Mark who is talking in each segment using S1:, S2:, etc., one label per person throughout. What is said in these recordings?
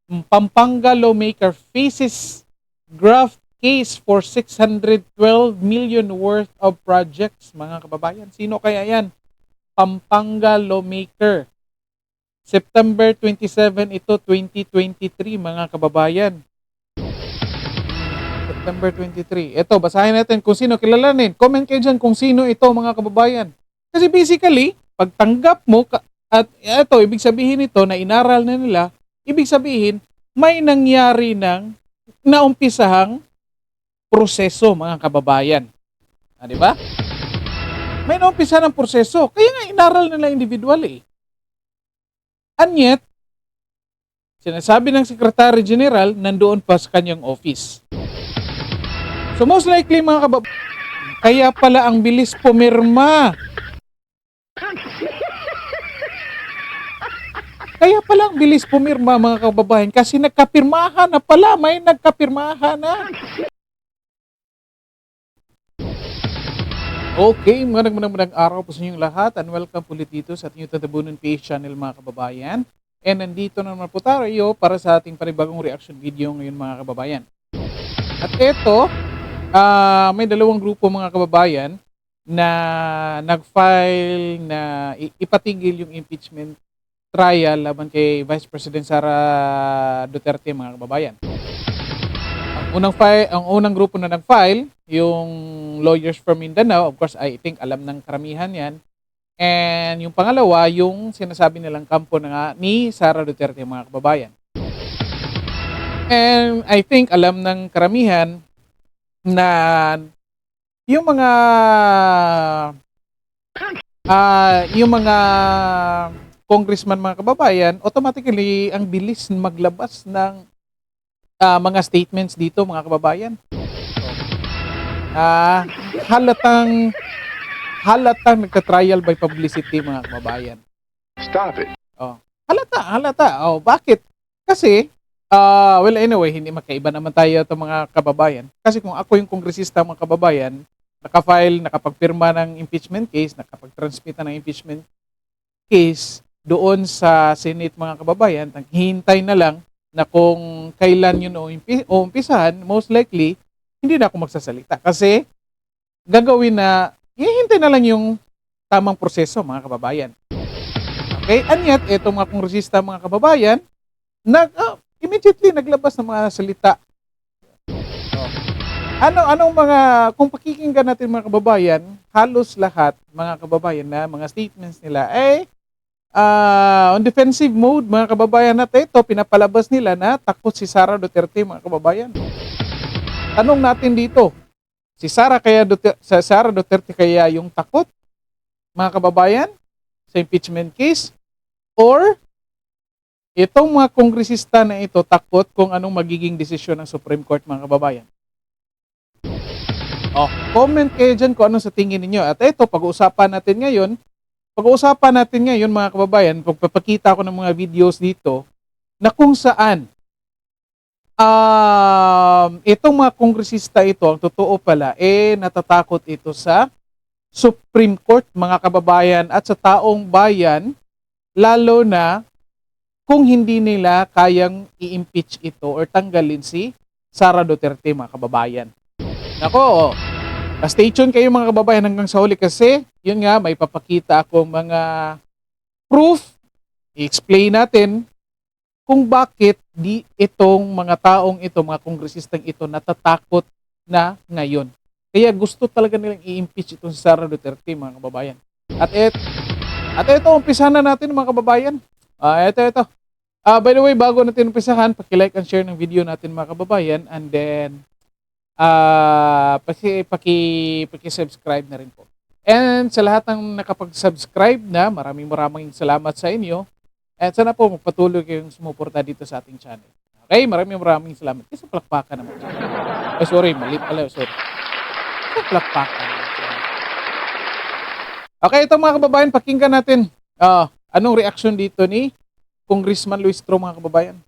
S1: Pampanga lawmaker faces graft case for 612 million worth of projects, mga kababayan. Sino kaya yan? Pampanga lawmaker. September 27 ito, 2023, mga kababayan. September 23. Ito, basahin natin kung sino, kilalanin. Comment kayo dyan kung sino ito, mga kababayan. Kasi basically, pagtanggap mo, at ito, ibig sabihin ito na inaral na nila, ibig sabihin, may nangyari ng naumpisahang proseso, mga kababayan. Ah, di ba? May naumpisa ng proseso. Kaya nga inaral nila individual eh. And yet, sinasabi ng Secretary General, nandoon pa sa kanyang office. So most likely mga kababayan, kaya pala ang bilis pumirma. Kaya pala ang bilis pumirma, mga kababayan, kasi nagkapirmahan na pala, may nagkapirmahan na. Okay, magandang araw po sa inyong lahat and welcome po ulit dito sa ating Tatabunan PH channel, mga kababayan. And nandito na naman po tayo para sa ating panibagong reaction video ngayon, mga kababayan. At ito, may dalawang grupo, mga kababayan, na nag-file na ipatigil yung impeachment trial laban kay Vice President Sara Duterte, mga kababayan. Ang unang grupo na nag-file, yung lawyers from Mindanao, of course, I think alam ng karamihan yan. And yung pangalawa, yung sinasabi nilang kampo na nga ni Sara Duterte, mga kababayan. And I think alam ng karamihan na yung mga congressman, mga kababayan, automatically ang bilis maglabas ng mga statements dito, mga kababayan. Halatang nagka-trial by publicity, mga kababayan.
S2: Stop it.
S1: Halata. Bakit? Kasi well, anyway, hindi magkaiba naman tayo itong mga kababayan. Kasi kung ako yung kongresista, mga kababayan, nakafile, nakapagpirma ng impeachment case, nakapag-transmit ng impeachment case doon sa Senate, mga kababayan, hintay na lang na kung kailan yun umpisahan, most likely, hindi na ako magsasalita. Kasi gagawin na, hihintay na lang yung tamang proseso, mga kababayan. Okay? And yet, itong mga kongresista, mga kababayan, immediately naglabas ng mga salita. Kung pakikinggan natin, mga kababayan, halos lahat, mga kababayan, na mga statements nila ay on defensive mode, mga kababayan, at ito, pinapalabas nila na takot si Sara Duterte, mga kababayan. Tanong natin dito, Sara Duterte kaya yung takot, mga kababayan, sa impeachment case? Or itong mga kongresista na ito takot kung anong magiging desisyon ng Supreme Court, mga kababayan? Comment kayo dyan kung ano sa tingin ninyo. At ito, pag-uusapan natin ngayon, mga kababayan, pagpapakita ko ng mga videos dito, na kung saan itong mga kongresista ito, ang totoo pala, natatakot ito sa Supreme Court, mga kababayan, at sa taong bayan, lalo na kung hindi nila kayang i-impeach ito or tanggalin si Sara Duterte, mga kababayan. Nako, stay tuned kayo, mga kababayan, hanggang sa huli kasi yun nga, may papakita akong mga proof, i-explain natin kung bakit di itong mga taong ito, mga kongresistang ito, natatakot na ngayon. Kaya gusto talaga nilang i-impeach itong si Sara Duterte, mga kababayan. At ito, umpisahan na natin, mga kababayan. Ito. By the way, bago natin umpisahan, paki-like and share ng video natin, mga kababayan, and then paki-subscribe na rin po. And sa lahat ng nakapag-subscribe na, maraming salamat sa inyo. At sana po magpatuloy kayong sumuporta dito sa ating channel. Okay, maraming salamat. Kasi palakpakan naman. Sorry, mali pala. Sorry. Palakpakan. Okay, ito, mga kababayan, pakinggan natin. Anong reaction dito ni Congressman Luis Tro, mga kababayan?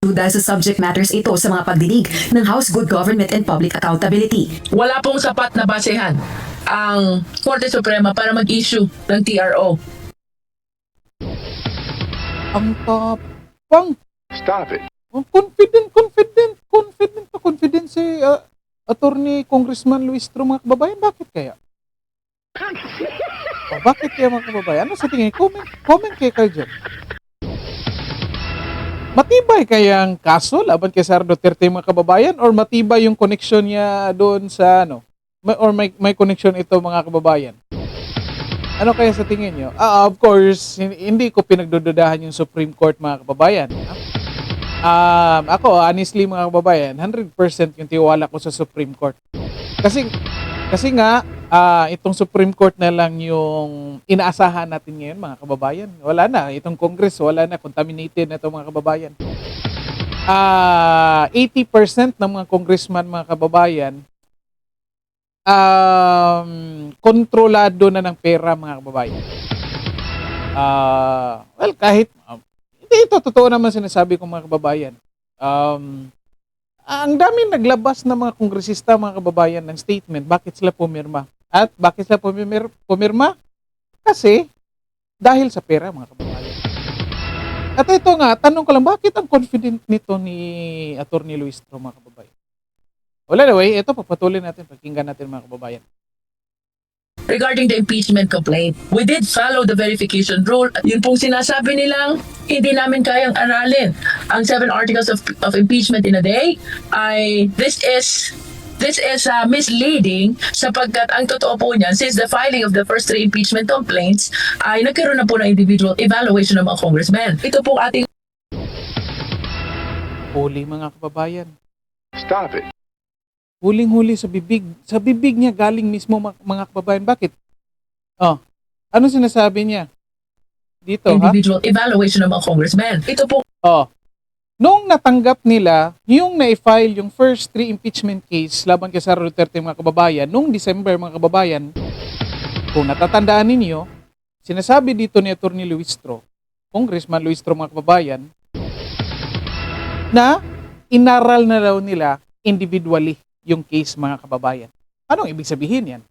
S3: Dahil sa subject matters ito sa mga pagdinig ng House Good Government and Public Accountability.
S4: Wala pong sapat na basehan ang Korte Suprema para mag-issue ng TRO.
S1: Ang tapang.
S2: Stop it.
S1: Oh, confident si Attorney Congressman Luis Tro, mga kababayan. Bakit kaya? Bakit kaya, mga kababayan? Ano sa tingin? Comment kayo dyan. Matibay kayang kaso laban kay Sara Duterte, mga kababayan, or matibay yung connection niya doon sa or may connection ito, mga kababayan? Ano kaya sa tingin nyo? Of course, hindi ko pinagdududahan yung Supreme Court, mga kababayan. Ako, honestly, mga kababayan, 100% yung tiwala ko sa Supreme Court. Kasi nga, itong Supreme Court na lang yung inaasahan natin ngayon, mga kababayan. Wala na. Itong Congress, wala na. Contaminated na ito, mga kababayan. 80% ng mga congressman, mga kababayan, kontrolado na ng pera, mga kababayan. Well, kahit, hindi ito, totoo naman sinasabi ko, mga kababayan. Ang daming naglabas na mga kongresista, mga kababayan, ng statement, bakit sila pumirma. At bakit sila pumirma? Kasi, dahil sa pera, mga kababayan. At ito nga, tanong ko lang, bakit ang confident nito ni Attorney Luis Tro, mga kababayan? Well, anyway, ito, papatuloy natin, pakinggan natin, mga kababayan.
S4: Regarding the impeachment complaint, we did follow the verification rule. Yun pong sinasabi nilang hindi namin kayang aralin ang 7 articles of impeachment in a day. This is misleading sapagkat ang totoo po niyan, since the filing of the first 3 impeachment complaints ay nagkaroon na po ng individual evaluation ng mga congressmen. Ito po ating
S1: Huli, mga kababayan.
S2: Stop it.
S1: Huling-huli sa bibig. Sa bibig niya galing mismo, mga kababayan. Bakit? Ano sinasabi niya? Dito,
S4: individual evaluation ng mga congressmen. Ito po
S1: nung natanggap nila, yung na-file yung first 3 impeachment case laban kay Sara Duterte, mga kababayan, nung December, mga kababayan, kung natatandaan ninyo, sinasabi dito ni Attorney Luis Tro, Congressman Luis Tro, mga kababayan, na inaral na daw nila individually yung case, mga kababayan. Anong ibig sabihin yan?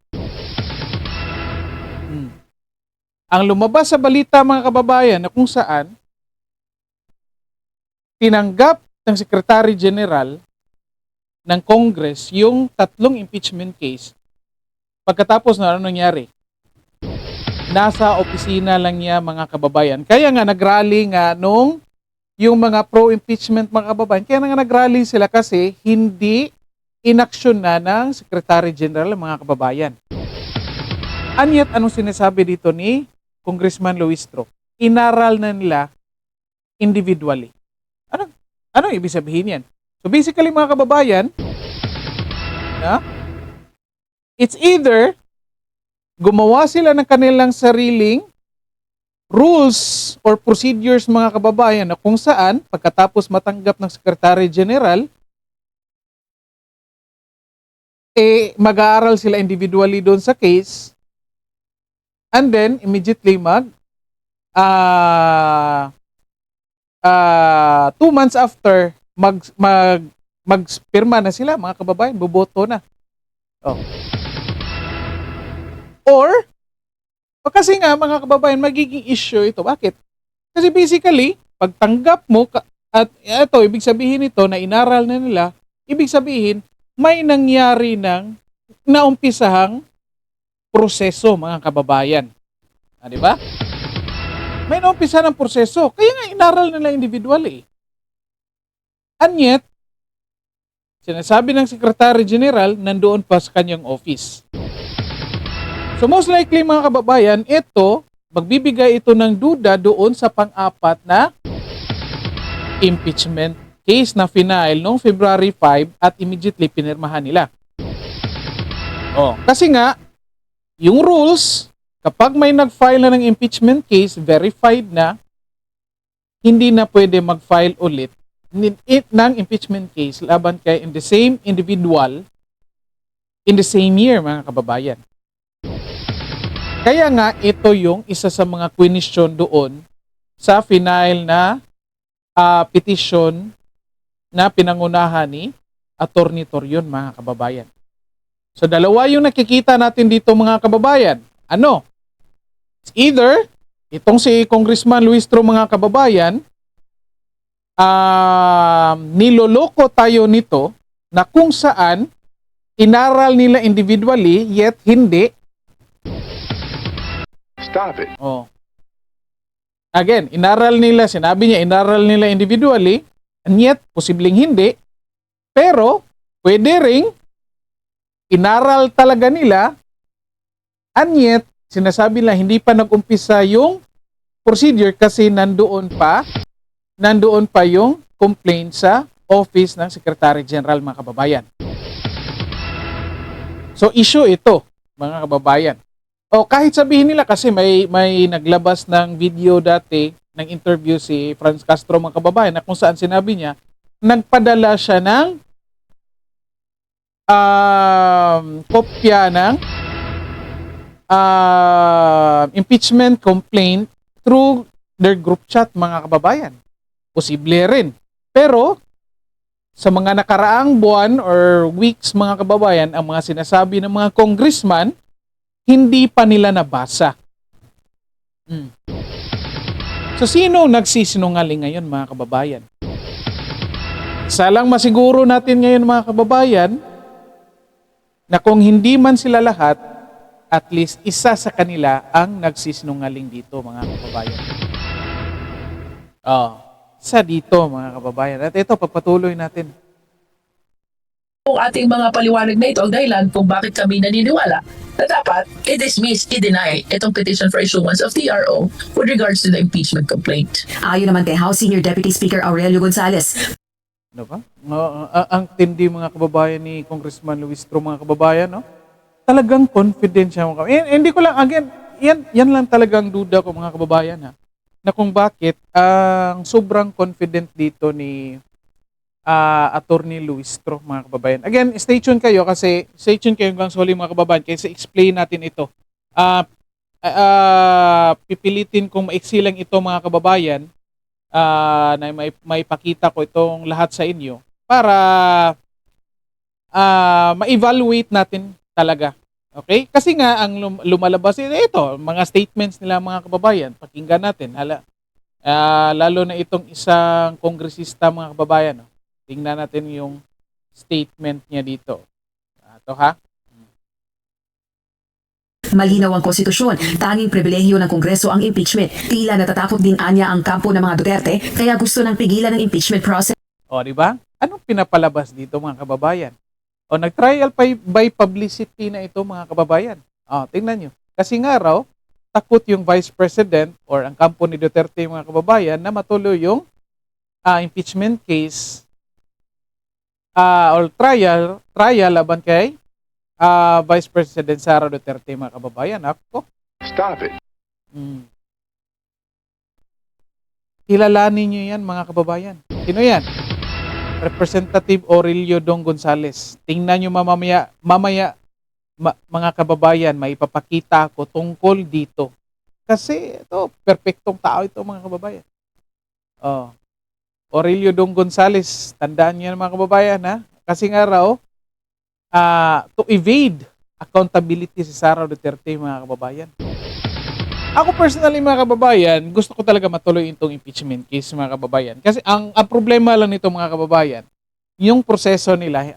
S1: Ang lumabas sa balita, mga kababayan, na kung saan tinanggap ng Secretary General ng Congress yung 3 impeachment case. Pagkatapos na ano nangyari? Nasa opisina lang niya, mga kababayan. Kaya nga nagrally nga nung yung mga pro-impeachment, mga kababayan, kaya nga nagrally sila kasi hindi inaksyon na ng Secretary General, mga kababayan. Anyat anong sinasabi dito ni Congressman Luis Tro? Inaral na nila individually. Anong ibig sabihin yan? So basically, mga kababayan, it's either gumawa sila ng kanilang sariling rules or procedures, mga kababayan, na kung saan pagkatapos matanggap ng Secretary General, mag-aaral sila individually doon sa case, and then immediately 2 months after magpirma na sila, mga kababayan, boboto na. Or kasi nga, mga kababayan, magiging issue ito. Bakit? Kasi basically, pagtanggap mo at ito, ibig sabihin ito na inaral na nila, ibig sabihin may nangyari ng naumpisahang proseso, mga kababayan. Di ba? May naumpisa ng proseso. Kaya nga inaral nila individually. And yet, sinasabi ng Secretary General, nandoon pa sa kanyang office. So most likely, mga kababayan, magbibigay ito ng duda doon sa pang-apat na impeachment case na final noong February 5 at immediately pinirmahan nila. Kasi nga, yung rules, kapag may nag-file na ng impeachment case, verified na, hindi na pwede mag-file ulit ng impeachment case laban kay in the same individual in the same year, mga kababayan. Kaya nga, ito yung isa sa mga question doon sa final na petition na pinangunahan ni Attorney Torion, mga kababayan. So, dalawa yung nakikita natin dito, mga kababayan. It's either, itong si Congressman Luis Tro, mga kababayan, niloloko tayo nito na kung saan inaral nila individually yet hindi.
S2: Stop it.
S1: Oh. Again, inaral nila, sinabi niya, inaral nila individually, and yet, posibleng hindi. Pero, pwede ring inaral talaga nila, and yet, sinasabi nila, hindi pa nag-umpisa yung procedure kasi nandoon pa yung complaint sa office ng Secretary General, mga kababayan. So, issue ito, mga kababayan. O kahit sabihin nila kasi may naglabas ng video dati ng interview si Franz Castro, mga kababayan, na kung saan sinabi niya nagpadala siya ng kopya ng impeachment complaint through their group chat, mga kababayan. Posible rin. Pero sa mga nakaraang buwan or weeks, mga kababayan, ang mga sinasabi ng mga congressman hindi pa nila nabasa. So, sino nagsisinungaling ngayon, mga kababayan? Isa lang masiguro natin ngayon, mga kababayan, na kung hindi man sila lahat, at least isa sa kanila ang nagsisinungaling dito, mga kababayan. Isa dito, mga kababayan. At ito, pagpatuloy natin.
S4: Ang ating mga paliwanag na ito ang dahilan kung bakit kami naniniwala na dapat i-dismiss, i-deny itong petition for issuance of TRO with regards to the impeachment complaint.
S3: Ayon naman kay House Senior Deputy Speaker Aurelio Gonzales,
S1: Ano ba? Ang tindi, mga kababayan, ni Congressman Luis Tro, mga kababayan, no? Talagang confident siya, mga kababayan. Hindi ko lang, again, yan lang talagang duda ko, mga kababayan, ha? Na kung bakit ang sobrang confident dito ni Attorney Luis Tro, mga kababayan. Again, stay tuned kayo hanggang sa huli, mga kababayan, kasi explain natin ito. Pipilitin kong maiksi lang ito, mga kababayan, na may pakita ko itong lahat sa inyo para ma-evaluate natin talaga. Okay? Kasi nga, ang lumalabas ito, mga statements nila, mga kababayan, pakinggan natin. Lalo na itong isang kongresista, mga kababayan, no? Tingnan natin yung statement niya dito. Ito, ha?
S3: malinaw ang konstitusyon, tanging pribilehyo ng Kongreso ang impeachment. Tila natatakot din anya ang kampo ng mga Duterte, kaya gusto ng pigilan ng impeachment process.
S1: O, di ba? Anong pinapalabas dito, mga kababayan? O, nag-trial by publicity na ito, mga kababayan. O, tingnan nyo. Kasi nga raw, takot yung Vice President or ang kampo ni Duterte, mga kababayan, na matuloy yung impeachment case or trial laban kay Vice President Sara Duterte, mga kababayan. Ako.
S2: Stop it.
S1: Kilalanin nyo yan, mga kababayan. Sino yan? Representative Aurelio Dong Gonzales. Tingnan nyo mamaya mga kababayan, may ipapakita ko tungkol dito. Kasi ito, perfectong tao ito, mga kababayan. Aurelio Dong Gonzales, tandaan nyo yan, mga kababayan, ha? Kasi nga raw, to evade accountability si Sara Duterte, mga kababayan. Ako personally, mga kababayan, gusto ko talaga matuloy itong impeachment case, mga kababayan. Kasi ang problema lang nito, mga kababayan, yung proseso nila,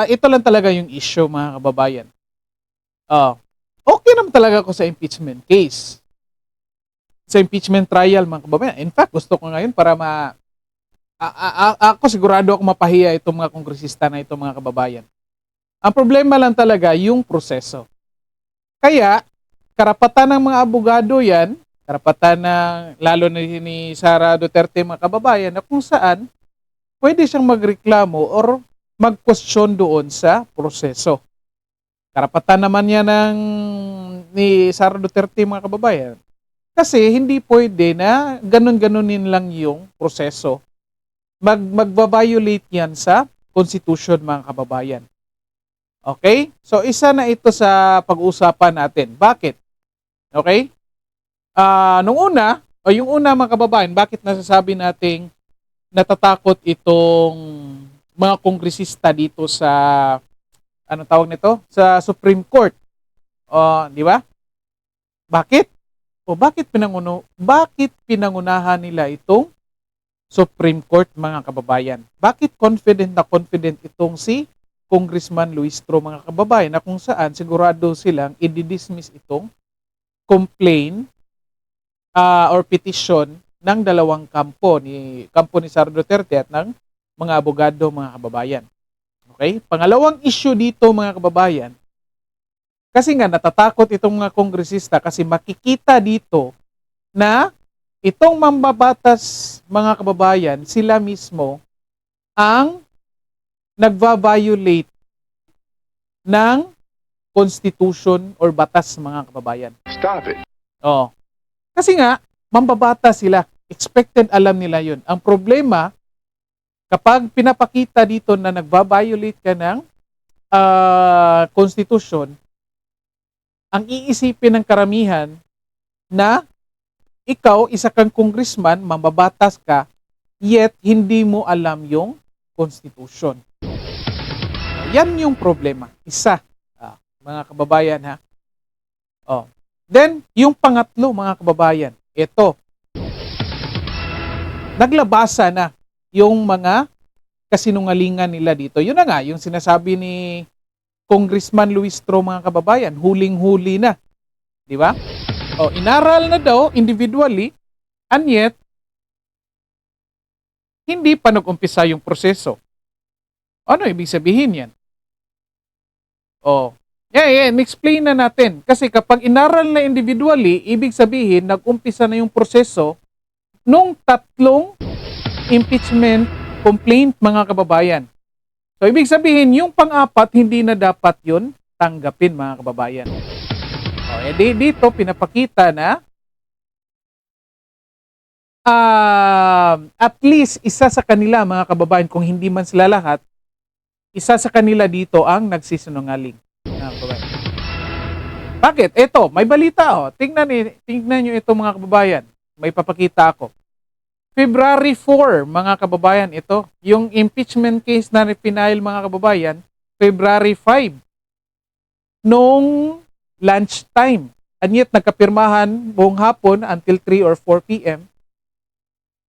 S1: ito lang talaga yung issue, mga kababayan. Okay naman talaga ako sa impeachment case. Sa impeachment trial, mga kababayan. In fact, gusto ko ngayon para ako sigurado ako mapahiya itong mga kongresista na ito, mga kababayan. Ang problema lang talaga yung proseso. Kaya, karapatan ng mga abogado yan, karapatan ng, lalo na ni Sara Duterte, mga kababayan, na kung saan pwede siyang magreklamo or mag-question doon sa proseso. Karapatan naman yan ni Sara Duterte, mga kababayan. Kasi hindi pwede na ganun-ganunin lang yung proseso. Magbabiolate yan sa Constitution, mga kababayan. Okay? So, isa na ito sa pag-uusapan natin. Bakit? Okay? Yung una, mga kababayan, bakit nasasabi nating natatakot itong mga kongresista dito sa, tawag nito? Sa Supreme Court. Di ba? Bakit? O bakit pinangunahan nila itong Supreme Court, mga kababayan? Bakit confident na confident itong si Congressman Luistro, mga kababayan, na kung saan sigurado silang i-dismiss itong complaint or petition ng dalawang kampo ni Sara Duterte at ng mga abogado, mga kababayan. Okay? Pangalawang issue dito, mga kababayan, kasi nga natatakot itong mga kongresista kasi makikita dito na itong mambabatas, mga kababayan, sila mismo ang nagva-violate ng constitution or batas, mga kababayan.
S2: Stop it.
S1: Oh. Kasi nga, mambabatas sila. Expected, alam nila yun. Ang problema, kapag pinapakita dito na nagva-violate ka ng constitution, ang iisipin ng karamihan na ikaw, isa kang congressman, mambabatas ka, yet hindi mo alam yung constitution. Yan yung problema. Isa, mga kababayan, ha. Oh. Then, yung pangatlo, mga kababayan, ito. Naglabasa na yung mga kasinungalingan nila dito. Yun na nga, yung sinasabi ni Congressman Luistro, mga kababayan, huling-huli na. Di ba? O, inaral na daw individually, and yet, hindi pa nag-umpisa yung proseso. Ano ibig sabihin yan? O, explain na natin. Kasi kapag inaral na individually, ibig sabihin, nag-umpisa na yung proseso nung 3 impeachment complaint, mga kababayan. So, ibig sabihin, yung pang-apat, hindi na dapat yun tanggapin, mga kababayan. O, dito, pinapakita na at least isa sa kanila, mga kababayan, kung hindi man sila lahat, isa sa kanila dito ang nagsisinungaling. Mga kababayan. Bakit? Ito, may balita. Tingnan nyo ito, mga kababayan. May papakita ako. February 4, mga kababayan, ito. Yung impeachment case na pinail, mga kababayan, February 5. Noong lunchtime. And yet, nagkapirmahan buong hapon until 3 or 4 p.m.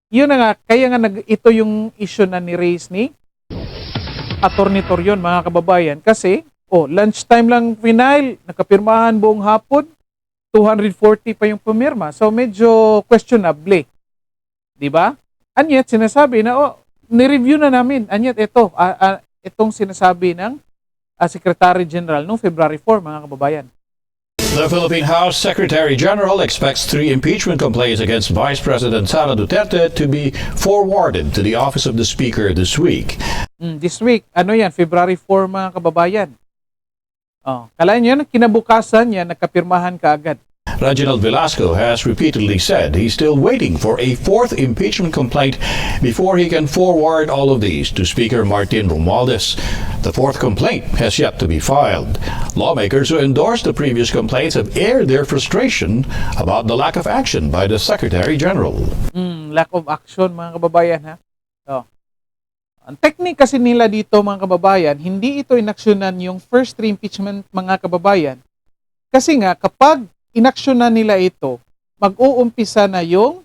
S1: Yun na nga, kaya nga ito yung issue na ni-raise ni Atty. Torion, mga kababayan. Kasi, lunchtime lang pinail, nagkapirmahan buong hapon, 240 pa yung pumirma. So, medyo questionable. Diba? And yet, sinasabi na, ni-review na namin. And yet, itong sinasabi ng Secretary General noong February 4, mga kababayan.
S5: The Philippine House Secretary General expects 3 impeachment complaints against Vice President Sara Duterte to be forwarded to the Office of the Speaker this week.
S1: This week, February 4, mga kababayan. Kalahin nyo, kinabukasan yan, nagkapirmahan ka agad.
S5: Reginald Velasco has repeatedly said he's still waiting for a 4th impeachment complaint before he can forward all of these to Speaker Martin Romualdez. The 4th complaint has yet to be filed. Lawmakers who endorsed the previous complaints have aired their frustration about the lack of action by the Secretary General.
S1: Lack of action, mga kababayan, ha? Ang technique kasi nila dito, mga kababayan, hindi ito inaksyonan yung first 3 impeachment, mga kababayan. Kasi nga, kapag inaksyonan nila ito, mag-uumpisa na yung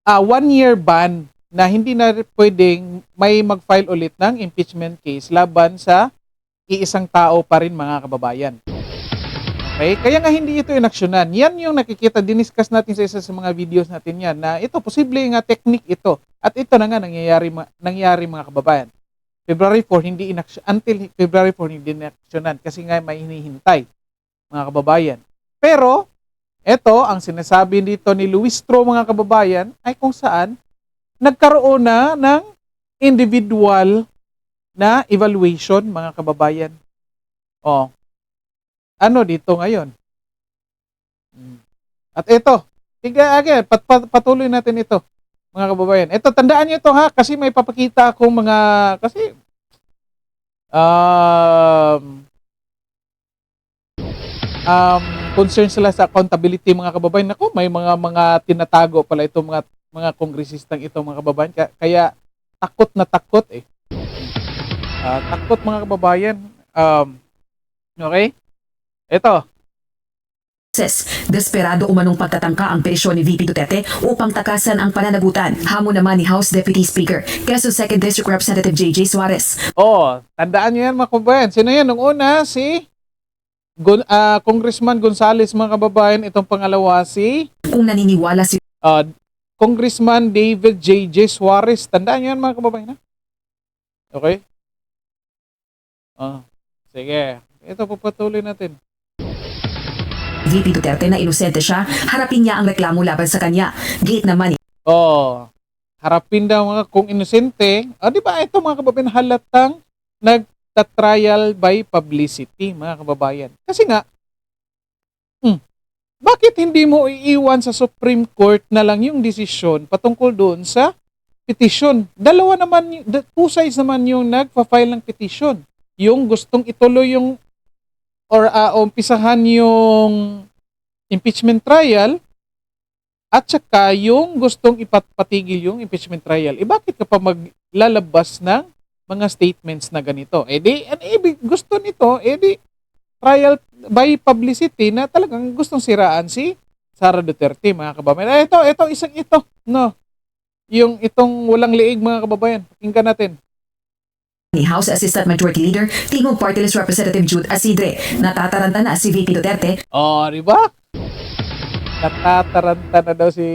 S1: 1-year ban na hindi na pwedeng may mag-file ulit ng impeachment case laban sa iisang tao pa rin, mga kababayan. Okay? Kaya nga hindi ito inaksyonan. Yan yung nakikita, diniscuss natin sa isa sa mga videos natin yan, na ito, posible nga technique ito. At ito na nga nangyayari, mga kababayan. February 4, until February 4, hindi inaksyonan kasi nga may hinihintay, mga kababayan. Pero, ito, ang sinasabi dito ni Luistro, mga kababayan, ay kung saan nagkaroon na ng individual na evaluation, mga kababayan. Ano dito ngayon? At ito, patuloy natin ito, mga kababayan. Ito, tandaan nyo ito, ha, kasi may papakita akong mga, kasi, concern sila sa accountability, mga kababayan. Naku, may mga tinatago pala itong mga kongresistang ito, mga kababayan. Kaya takot na takot takot, mga kababayan. Okay? Ito.
S3: Desperado umanong pagtatangka ang petisyon ni VP Duterte upang takasan ang pananagutan. Hamon naman ni House Deputy Speaker, Quezon 2nd District Representative JJ Suarez.
S1: Oh, tandaan niyo yan mga kababayan. Sino yan? Nung una, si Congressman Gonzales mga kababayan. Itong pangalawa si
S3: Kung naniniwala si
S1: Congressman David J.J. Suarez. Tandaan niyo yan mga kababayan. Ha? Okay? Sige. Ito, papatuloy natin.
S3: VP Duterte na inosente siya, harapin niya ang reklamo laban sa kanya. Gate naman
S1: Harapin daw mga kung inosente. Di ba ito mga kababayan halatang nagtatrial by publicity mga kababayan. Kasi nga, bakit hindi mo iiwan sa Supreme Court na lang yung desisyon patungkol doon sa petition? Dalawa naman, two sides naman yung nagpa-file ng petition. Yung gustong ituloy yung umpisahan yung impeachment trial at saka yung gustong ipapatigil yung impeachment trial. Bakit ka pa maglalabas ng mga statements na ganito? Gusto nito, trial by publicity na talagang gustong siraan si Sara Duterte, mga kababayan. Ito, no? Yung itong walang liig, mga kababayan. Pakinggan natin.
S3: ni House Assistant Majority Leader, Tingog Party List Representative Jude Asidre. Natataranta na si VP Duterte.
S1: Di ba? Natataranta na daw si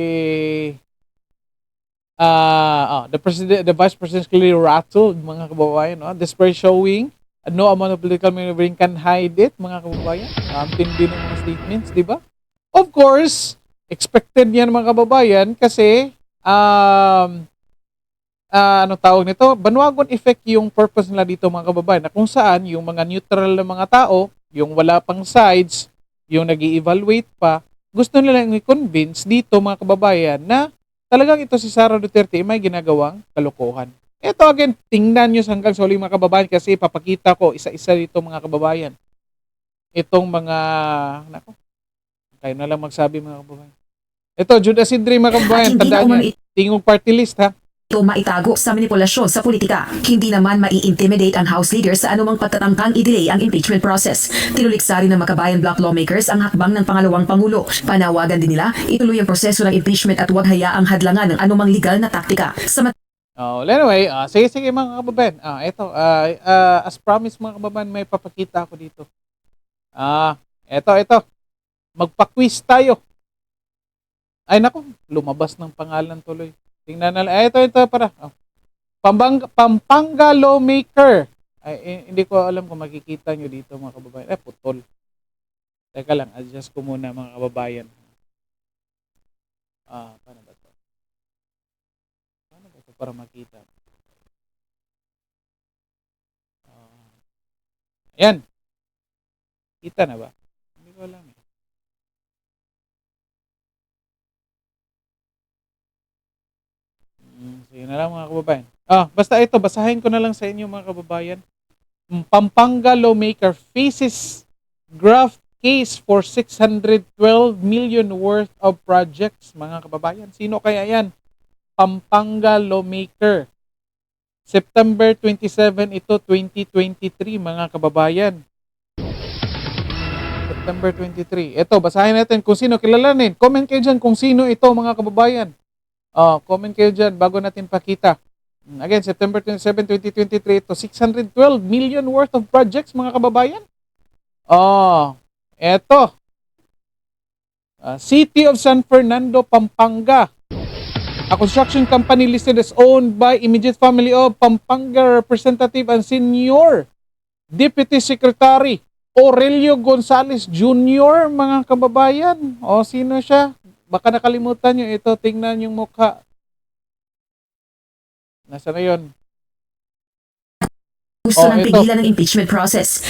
S1: the Vice President clearly rattled, mga kababayan. Despite showing no amount of political maneuvering can hide it, mga kababayan. Tindi ng mga statements, di ba? Of course, expected yan, mga kababayan, kasi tawag nito, bandwagon effect yung purpose nila dito, mga kababayan, na kung saan yung mga neutral na mga tao, yung wala pang sides, yung nag-i-evaluate pa, gusto nilang i-convince dito, mga kababayan, na talagang ito si Sara Duterte may ginagawang kalokohan. Ito again, tingnan nyo hanggang sa huli, mga kababayan, kasi papakita ko isa-isa dito, mga kababayan. Itong mga, kayo na lang magsabi, mga kababayan. Ito, Jude Asidre, mga kababayan, tandaan nyo, Tingog Party List, ha?
S3: Ito maitago sa manipulasyon sa politika. Hindi naman mai-intimidate ang House leader sa anumang pagtatangkang i-delay ang impeachment process. Tinuliksari ng Makabayan Bloc lawmakers ang hakbang ng pangalawang Pangulo. Panawagan din nila, ituloy ang proseso ng impeachment at huwag hayaang hadlangan ng anumang legal na taktika.
S1: Anyway, sige mga kababayan. As promised, mga kababayan, may papakita ako dito. Ito. Magpa-quiz tayo. Ay nako, lumabas ng pangalan tuloy. Tingnan na lang. Ito para. Pampanga lawmaker. Hindi ko alam kung makikita nyo dito, mga kababayan. Putol. Teka lang, adjust ko muna, mga kababayan. Paano ba ito? Paano ba ito para makita? Ayan. Kita na ba? Hindi ko alam. Sige na lang, mga kababayan. Basta ito, basahin ko na lang sa inyo, mga kababayan. Pampanga lawmaker faces graft case for 612 million worth of projects, mga kababayan. Sino kaya yan? Pampanga lawmaker. September 27 ito, 2023, mga kababayan. September 23. Ito, basahin natin kung sino, kilalanin. Comment kayo dyan kung sino ito, mga kababayan. Comment kayo dyan bago natin pakita. Again, September 27, 2023, ito 612 million worth of projects, mga kababayan. Eto. City of San Fernando, Pampanga. A construction company listed as owned by immediate family of Pampanga Representative and Senior Deputy Secretary Aurelio Gonzales Jr., mga kababayan. Sino siya? Baka nakalimutan nyo ito. Tingnan yung mukha. Nasa na yun?
S3: Gusto ng pigilan ng impeachment process.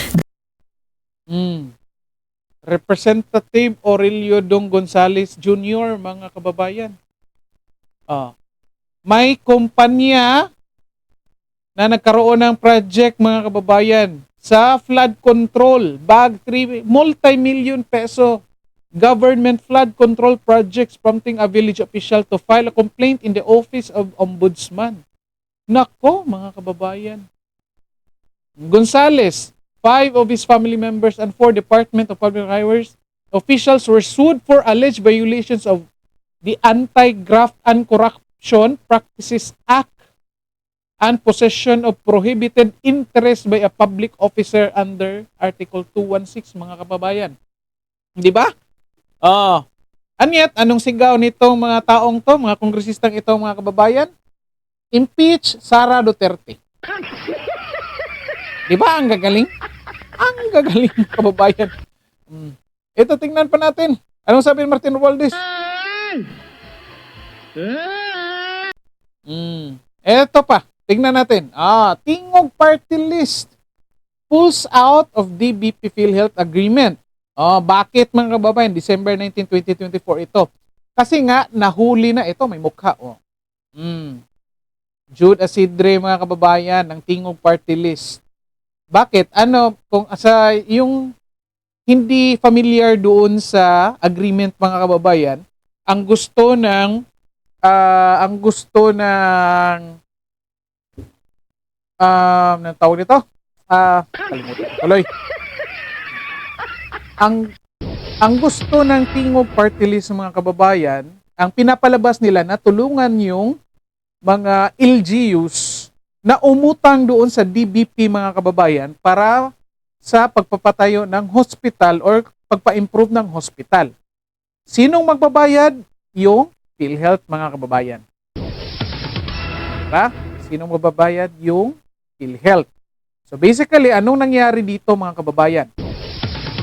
S1: Representative Aurelio Dong Gonzales Jr., mga kababayan. May kumpanya na nagkaroon ng project, mga kababayan, sa flood control. Bag 3, multi-million peso government flood control projects, prompting a village official to file a complaint in the Office of Ombudsman. Nako, mga kababayan. Gonzales, 5 of his family members and 4 Department of Public Highways officials were sued for alleged violations of the Anti-Graft and Corruption Practices Act and possession of prohibited interest by a public officer under Article 216, mga kababayan. Di ba? Oh. And yet, anong sigaw nitong mga taong to, mga kongresistang ito, mga kababayan? Impeach Sara Duterte. Di ba ang gagaling? Ang gagaling, kababayan. Ito, tingnan pa natin. Anong sabi ni Martin Romualdez? Ito pa. Tingnan natin. Tingog Party List pulls out of DBP PhilHealth Agreement. Bakit, mga kababayan? December 19, 2024 ito. Kasi nga, nahuli na ito. May mukha. Jude Asidre, mga kababayan, ng Tingog Party List. Bakit? Kung sa yung hindi familiar doon sa agreement, mga kababayan, ang gusto ng ng tawag nito? Kalimutan ko tuloy. Ang gusto ng Tingog Party List, mga kababayan, ang pinapalabas nila na tulungan yung mga LGUs na umutang doon sa DBP, mga kababayan, para sa pagpapatayo ng hospital or pagpa-improve ng hospital. Sinong magbabayad? Yung PhilHealth, mga kababayan. Diba? Sinong magbabayad? Yung PhilHealth. So basically, anong nangyari dito, mga kababayan?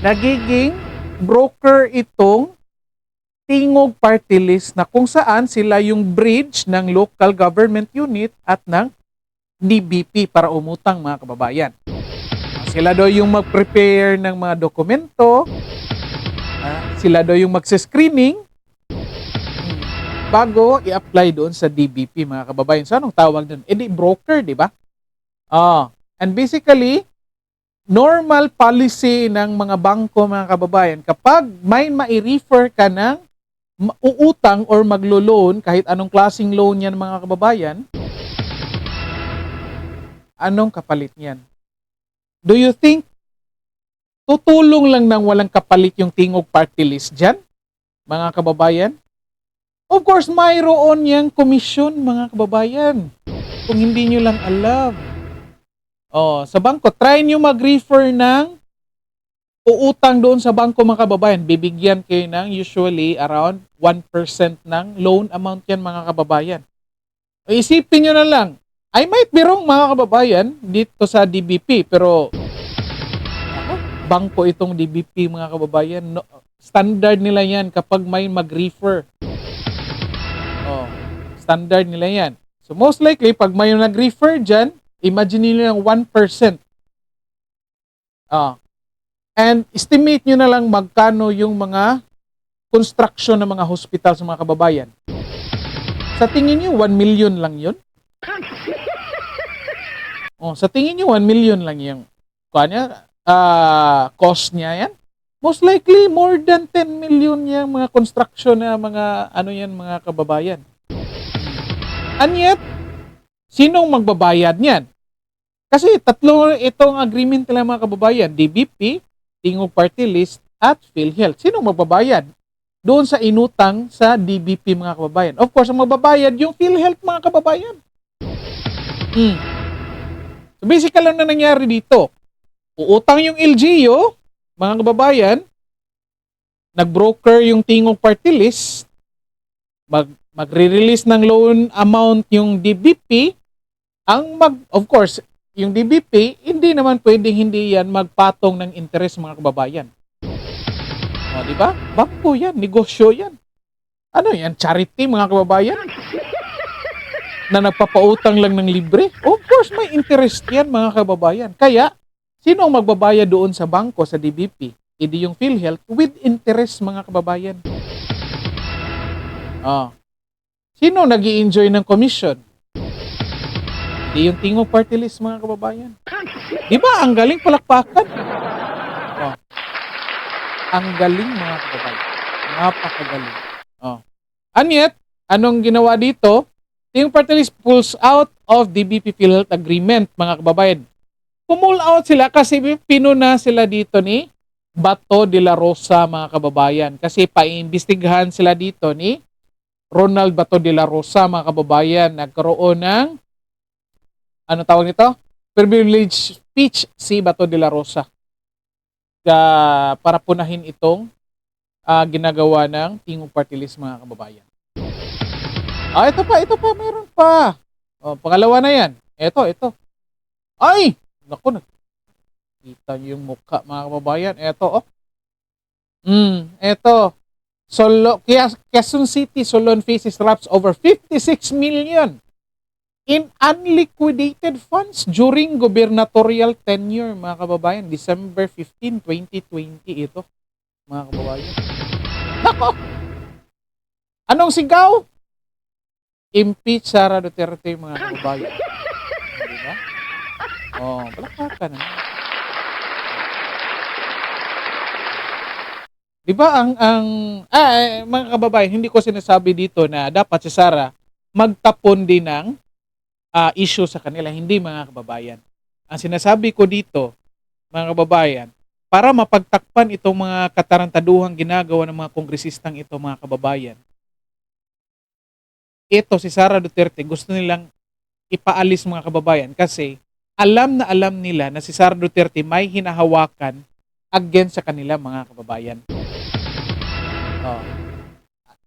S1: Nagiging broker itong Tingog Party List na kung saan sila yung bridge ng local government unit at ng DBP para umutang, mga kababayan. Sila daw yung mag-prepare ng mga dokumento, sila daw yung magse-screening bago i-apply doon sa DBP, mga kababayan. So anong tawag doon? Di broker, di ba? And basically, normal policy ng mga bangko, mga kababayan, kapag may mai-refer ka ng uutang or maglo-loan, kahit anong klaseng loan yan, mga kababayan, anong kapalit niyan? Do you think tutulong lang ng walang kapalit yung Tingog Party List dyan, mga kababayan? Of course, mayroon yang komisyon, mga kababayan. Kung hindi nyo lang alam. Sa bangko, try nyo mag-refer ng uutang doon sa bangko, mga kababayan. Bibigyan kayo ng usually around 1% ng loan amount yan, mga kababayan. Isipin nyo na lang, I might be wrong, mga kababayan, dito sa DBP, pero bangko itong DBP, mga kababayan. Standard nila yan kapag may mag-refer. Standard nila yan. So most likely, pag may nag-refer dyan, imagine nyo yung 1%. And estimate nyo na lang magkano yung mga construction ng mga hospital sa mga kababayan. Sa tingin nyo, 1 million lang yun? Sa tingin nyo, 1 million lang yung cost niya yan? Most likely, more than 10 million yung mga construction na mga mga kababayan. And yet, sinong magbabayad niyan? Kasi tatlo itong agreement nila, mga kababayan, DBP, Tingog Party List, at PhilHealth. Sinong magbabayad doon sa inutang sa DBP, mga kababayan? Of course, ang magbabayad yung PhilHealth, mga kababayan. So basically, ano na nangyari dito? Uutang yung LGU, mga kababayan, nag-broker yung Tingog Party List, magre-release ng loan amount yung DBP, of course, yung DBP, hindi naman pwedeng hindi yan magpatong ng interest, mga kababayan. Di ba? Bangko yan, negosyo yan. Ano yan? Charity, mga kababayan? Na nagpapautang lang ng libre? Of course, may interest yan, mga kababayan. Kaya, sino ang magbabayad doon sa bangko, sa DBP? Hindi yung PhilHealth with interest, mga kababayan. Sino nag-i-enjoy ng commission? Hindi yung Tingog Party List, mga kababayan. Di ba? Ang galing, palakpakan. Ang galing, mga kababayan. Napakagaling. And yet, anong ginawa dito? Tingog Party List pulls out of DBP PhilHealth Agreement, mga kababayan. Pull out sila kasi pinuna sila dito ni Bato de la Rosa, mga kababayan. Kasi paimbestigahan sila dito ni Ronald Bato de la Rosa, mga kababayan. Nagkaroon ng, ano tawag nito? Privilege speech si Bato de la Rosa para punahin itong ginagawa ng Tingog Party List, mga kababayan. Ito pa, meron pa. Pangalawa na yan. Ito. Ay! Naku, nakita niyo yung mukha, mga kababayan. Ito. Quezon City, Solon faces raps over 56 million in unliquidated funds during gubernatorial tenure, mga kababayan. December 15, 2020 ito, mga kababayan. Nako! Anong sigaw? Impeach Sara Duterte, mga kababayan. Diba? Palakpakan na. Diba mga kababayan, hindi ko sinasabi dito na dapat si Sara magtapon din ng issue sa kanila. Hindi, mga kababayan. Ang sinasabi ko dito, mga kababayan, para mapagtakpan itong mga katarantaduhang ginagawa ng mga kongresistang ito, mga kababayan, ito si Sara Duterte gusto nilang ipaalis, mga kababayan, kasi alam nila na si Sara Duterte may hinahawakan against sa kanila, mga kababayan.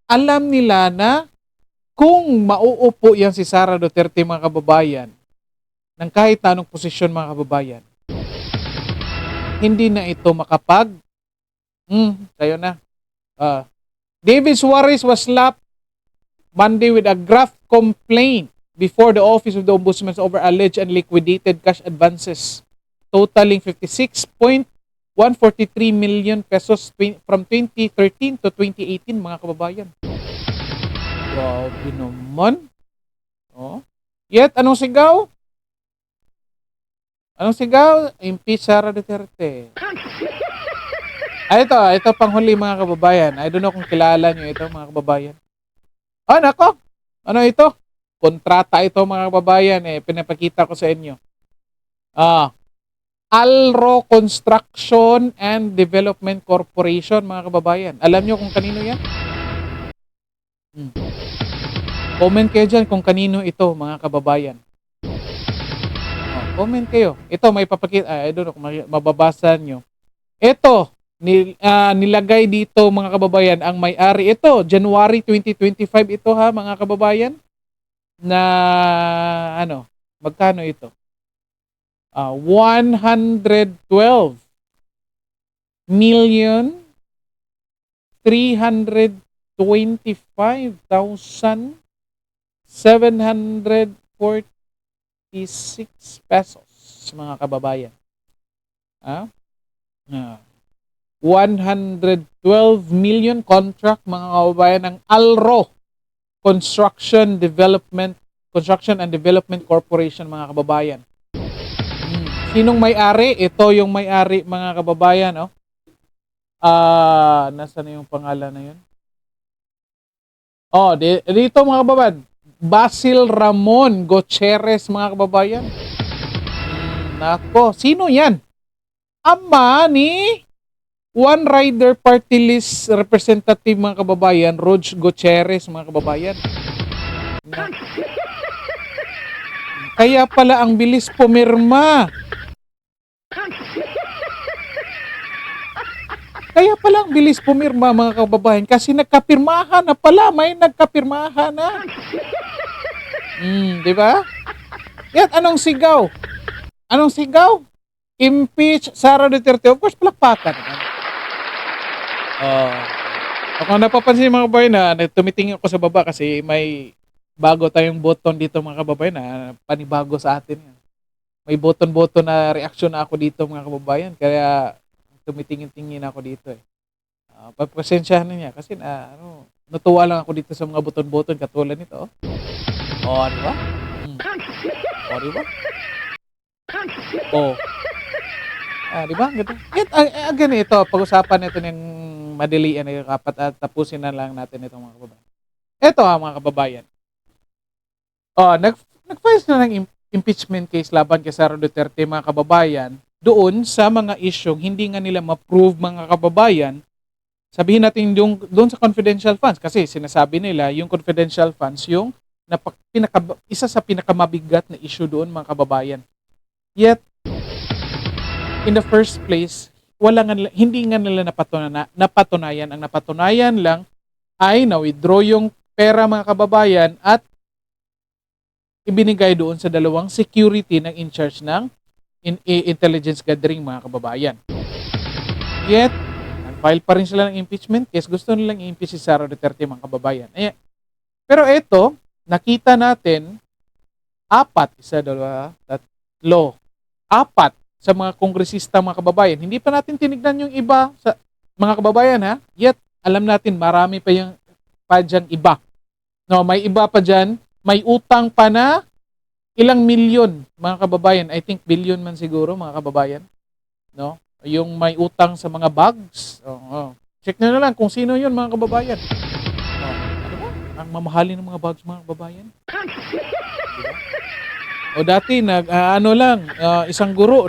S1: Alam nila na kung mauupo yan si Sara Duterte, mga kababayan, ng kahit anong posisyon, mga kababayan, hindi na ito kayo na. David Suarez was slapped Monday with a graft complaint before the Office of the Ombudsman over alleged unliquidated cash advances totaling 56.143 million pesos from 2013 to 2018, mga kababayan. Grabe naman. Yet, anong sigaw? Impeach Sara Duterte. Ito panghuli, mga kababayan. I don't know kung kilala nyo ito, mga kababayan. Nako! Ano ito? Kontrata ito, mga kababayan. Pinapakita ko sa inyo. Alro Construction and Development Corporation, mga kababayan. Alam nyo kung kanino yan? Comment kayo dyan kung kanino ito, mga kababayan. Comment kayo. Ito, may papakita. I don't know kung mababasa nyo. Ito, nilagay dito, mga kababayan, ang may-ari. Ito, January 2025 ito, ha, mga kababayan. Na, magkano ito? 112 million 325,746 pesos, mga kababayan. 112 million contract, mga kababayan, ng Alro Construction and Development Corporation, mga kababayan. Sinong may-ari? Ito yung may-ari, mga kababayan. Nasaan na yung pangalan na yun? Dito, mga kababayan, Basil Ramon Gutierrez, mga kababayan. Nako, sino yan? Ama ni One Rider Party List representative, mga kababayan, Rog Gutierrez, mga kababayan. Kaya pala ang bilis pumirma. Mga kababayan, kasi nagkapirmahan na pala. May nagkapirmahan na. Di ba? Yan, anong sigaw? Impeach Sara Duterte. Of course, palakpakan. Kung napapansin, mga kababayan, na tumitingin ako sa baba kasi may bago tayong button dito, mga kababayan, na panibago sa atin. May button na reaction na ako dito, mga kababayan. Kaya tumitingin-tingin ako dito. Pagpasensyahan niya kasi natuwa lang ako dito sa mga button katulad nito. Di ba? Di ba? Di ba? Ganito, pag-usapan ito ng madalian na kapat at tapusin na lang natin itong mga kababayan. Ito, mga kababayan. Nag-file na ng impeachment case laban kay Sara Duterte, mga kababayan, doon sa mga isyong hindi nga nila ma-prove mga kababayan. Sabihin natin yung doon sa confidential funds kasi sinasabi nila yung confidential funds yung isa sa pinakamabigat na issue doon mga kababayan. Yet in the first place, hindi nga nila napatunayan. Ang napatunayan lang ay na-withdraw yung pera mga kababayan at ibinigay doon sa dalawang security ng in charge ng intelligence gathering mga kababayan. Yet, nag-file pa rin sila ng impeachment case. Gusto nilang i-impeach si Sara Duterte mga kababayan. Pero ito, nakita natin, 4 sa mga kongresista mga kababayan. Hindi pa natin tinignan yung iba sa mga kababayan ha. Yet, alam natin marami pa yung dyang iba. No, may iba pa dyan, may utang pa na ilang milyon mga kababayan. I think billion man siguro mga kababayan. No? Yung may utang sa mga bags. Check na lang kung sino yun mga kababayan. Ano ba? Ang mamahalin ng mga bags mga kababayan. Diba? O dati isang guro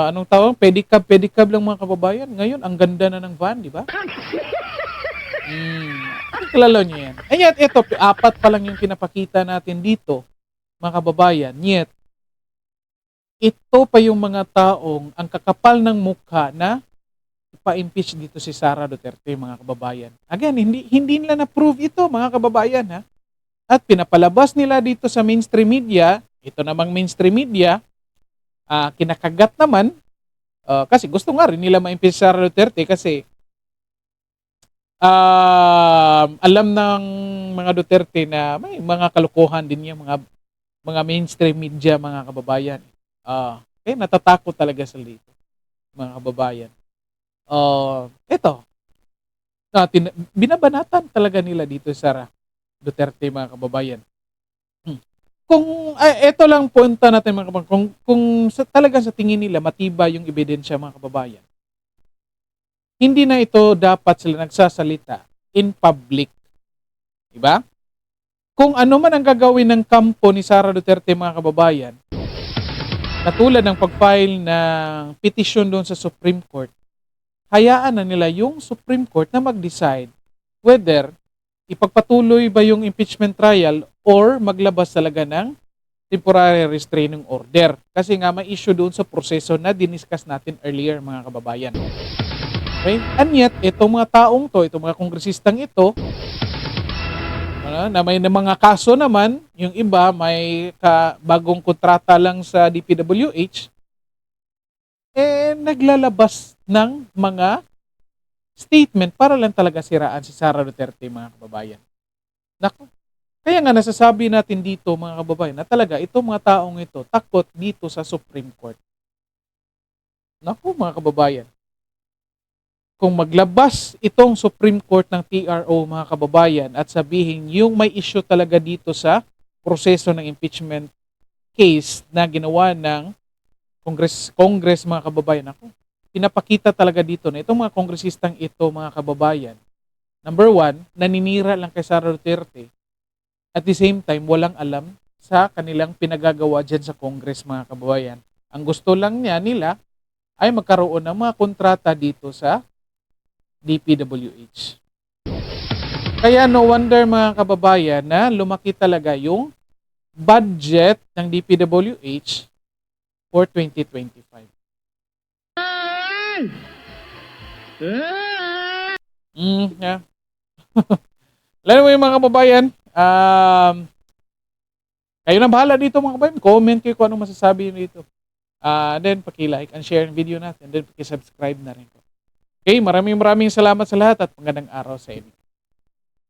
S1: anong tawag? Pedicab lang mga kababayan. Ngayon ang ganda na ng van, di ba? Kilala niyo yan. Yet ito 4 pa lang yung pinapakita natin dito mga kababayan. Yet ito pa yung mga taong ang kakapal ng mukha na ipa-impeach dito si Sara Duterte mga kababayan. Again, hindi nila na-prove ito mga kababayan ha. At pinapalabas nila dito sa mainstream media, ito namang mainstream media, kinakagat naman, kasi gusto nga rin nila ma-impeach si Sara Duterte kasi alam ng mga Duterte na may mga kalokohan din yung mga mainstream media mga kababayan. Natatakot talaga sila dito mga kababayan. Ito, binabanatan talaga nila dito Sara Duterte mga kababayan. Kung ito lang punta natin mga kababayan, kung talagang sa tingin nila matibay yung ebidensya mga kababayan, hindi na ito dapat sila nagsasalita in public. Diba? Kung ano man ang gagawin ng kampo ni Sara Duterte mga kababayan, katulad ng pag-file ng petition doon sa Supreme Court, hayaan na nila yung Supreme Court na mag-decide whether ipagpatuloy ba yung impeachment trial or maglabas talaga ng temporary restraining order. Kasi nga may issue doon sa proseso na diniscuss natin earlier mga kababayan. Okay? And yet, itong mga taong to, itong mga kongresistang ito, na may mga kaso naman, yung iba may bagong kontrata lang sa DPWH, naglalabas ng mga statement para lang talaga siraan si Sara Duterte mga kababayan. Naku. Kaya nga nasasabi natin dito mga kababayan na talaga itong mga taong ito takot dito sa Supreme Court. Naku mga kababayan. Kung maglabas itong Supreme Court ng TRO mga kababayan at sabihin yung may issue talaga dito sa proseso ng impeachment case na ginawa ng Congress mga kababayan, ako, pinapakita talaga dito na itong mga kongresistang ito mga kababayan, number 1, naninira lang kay Sara Duterte at the same time walang alam sa kanilang pinagagawa dyan sa Congress mga kababayan. Ang gusto lang nila ay magkaroon ng mga kontrata dito sa DPWH. Kaya no wonder mga kababayan na lumaki talaga yung budget ng DPWH for 2025. Yeah. Lalo mo yung mga kababayan, kayo na bahala dito mga kababayan. Comment kayo kung anong masasabi nyo dito. Then paki-like and share ang video natin. Then paki-subscribe na rin po. Okay, maraming salamat sa lahat at magandang araw sa inyo.